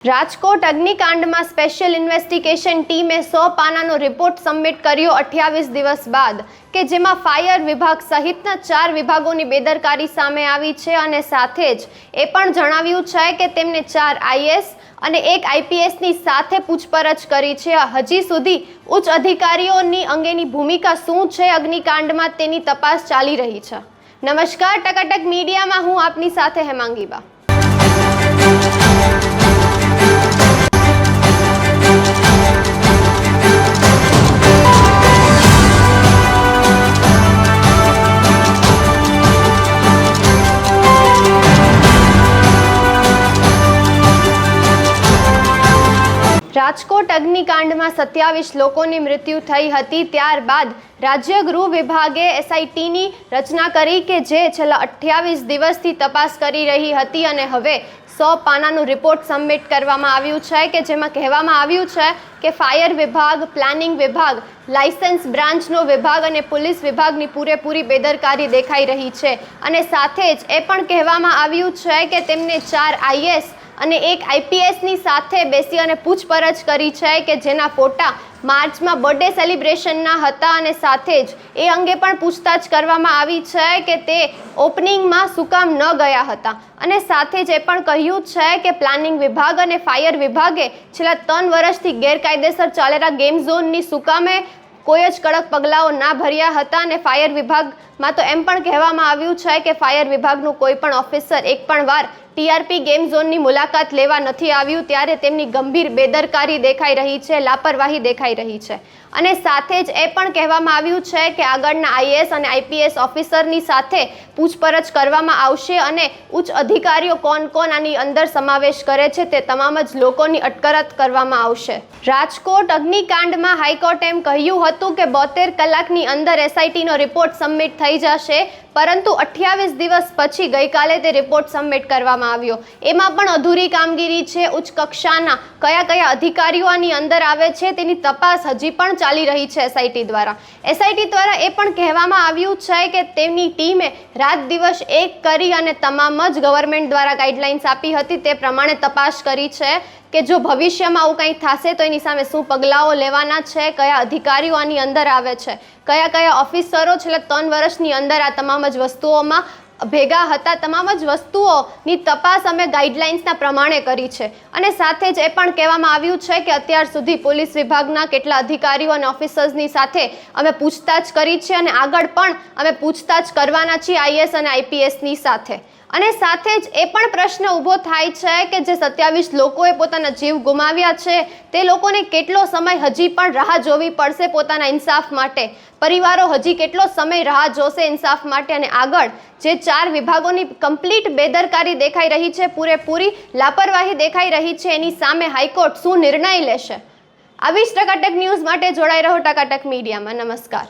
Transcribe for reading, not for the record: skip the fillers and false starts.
Rajkot અગ્નિકાંડમાં special investigation ટીમે 100 પાનાનો report submit કર્યો 28 દિવસ બાદ કે જેમાં ફાયર વિભાગ સહિતના 4 વિભાગોની બેદરકારી સામે આવી છે અને સાથે જ એ પણ જણાવ્યું છે કે તેમને 4 આઈએએસ અને 1 આઈપીએસની સાથે પૂછપરછ કરી છે। હજી સુધી ઉચ્ચ અધિકારીઓની અંગેની ભૂમિકા શું છે અગ્નિકાંડમાં તેની તપાસ ચાલી રહી છે। નમસ્કાર, ટકાટક મીડિયામાં હું આપની સાથે હેમાંગીબા। રાજકોટ અગ્નિકાંડમાં 27 લોકોની મૃત્યુ થઈ હતી। ત્યારબાદ રાજ્ય ગૃહ વિભાગે એસઆઈટીની રચના કરી કે જે છેલ્લા 28 દિવસથી તપાસ કરી રહી હતી અને હવે 100 પાનાનું રિપોર્ટ સબમિટ કરવામાં આવ્યું છે કે જેમાં કહેવામાં આવ્યું છે કે ફાયર વિભાગ, પ્લાનિંગ વિભાગ, લાયસન્સ બ્રાન્ચનો વિભાગ અને પોલીસ વિભાગની પૂરેપૂરી બેદરકારી દેખાઈ રહી છે અને સાથે જ એ પણ કહેવામાં આવ્યું છે કે તેમને 4 આઈએએસ અને 1 આઈપીએસની સાથે બેસી અને પૂછપરછ કરી છે કે જેના ફોટા માર્ચમાં બર્થડે સેલિબ્રેશનના હતા અને સાથે જ એ અંગે પણ પૂછતાછ કરવામાં આવી છે કે તે ઓપનિંગમાં શું કામ ન ગયા હતા અને સાથે જ એ પણ કહ્યું છે કે પ્લાનિંગ વિભાગ અને ફાયર વિભાગે છેલ્લા 3 વર્ષથી ગેરકાયદેસર ચાલેલા ગેમ ઝોનની શું કામે કોઈ જ કડક પગલાઓ ના ભર્યા હતા અને ફાયર વિભાગમાં તો એમ પણ કહેવામાં આવ્યું છે કે ફાયર વિભાગનું કોઈ પણ ઓફિસર એક પણ વાર ટીઆરપી ગેમ ઝોનની મુલાકાત લેવા નથી આવ્યું ત્યારે તેમની ગંભીર બેદરકારી દેખાઈ રહી છે, લાપરવાહી દેખાઈ રહી છે અને સાથે જ એ પણ કહેવામાં આવ્યું છે કે આગળના આઈએએસ અને આઈપીએસ ઓફિસરની સાથે પૂછપરછ કરવામાં આવશે અને ઉચ્ચ અધિકારીઓ કોણ આની અંદર સમાવેશ કરે છે તે તમામ જ લોકોની અટકાયત કરવામાં આવશે। રાજકોટ અગ્નિકાંડમાં હાઈકોર્ટે એમ કહ્યું હતું કે 72 કલાકની અંદર એસઆઈટીનો રિપોર્ટ સબમિટ થઈ જશે, પરંતુ 28 દિવસ પછી ગઈકાલે તે રિપોર્ટ સબમિટ કરવામાં આવ્યો। એમાં પણ અધૂરી કામગીરી છે। ઉચ્ચ કક્ષાના કયા અધિકારીઓ આની અંદર આવે છે તેની તપાસ હજી પણ ચાલી રહી છે એસઆઈટી દ્વારા। એસઆઈટી દ્વારા એ પણ કહેવામાં આવ્યું છે કે તેમની ટીમે રાત દિવસ એક કરી અને તમામ જ ગવર્મેન્ટ દ્વારા ગાઈડલાઇન્સ આપી હતી તે પ્રમાણે તપાસ કરી છે કે જો ભવિષ્યમાં આવું કંઈ થશે તો એની સામે શું પગલાઓ લેવાના છે, કયા અધિકારીઓ આની અંદર આવે છે, કયા ઓફિસરો છેલ્લા 3 વર્ષની અંદર આ તમામ જ વસ્તુઓમાં ભેગા હતા, તમામ જ વસ્તુઓની તપાસ અમે ગાઈડલાઇન્સના પ્રમાણે કરી છે અને સાથે જ એ પણ કહેવામાં આવ્યું છે કે અત્યાર સુધી પોલીસ વિભાગના કેટલા અધિકારીઓ અને ઓફિસર્સની સાથે અમે પૂછતાછ કરી છે અને આગળ પણ અમે પૂછતાછ કરવાના છીએ આઈએએસ અને આઈપીએસની સાથે। અને સાથે જ એ પણ પ્રશ્ન ઊભો થાય છે કે જે 27 લોકોએ પોતાના જીવ ગુમાવ્યા છે તે લોકોને કેટલો સમય હજી પણ રાહ જોવી પડશે પોતાના ઇન્સાફ માટે, પરિવારો હજી કેટલો સમય રાહ જોશે ઇન્સાફ માટે અને આગળ જે 4 વિભાગોની કમ્પ્લીટ બેદરકારી દેખાઈ રહી છે, પૂરેપૂરી લાપરવાહી દેખાઈ રહી છે, એની સામે હાઈકોર્ટ શું નિર્ણય લેશે। આવી જ ટકાટક ન્યૂઝ માટે જોડાઈ રહો ટકાટક મીડિયામાં। નમસ્કાર।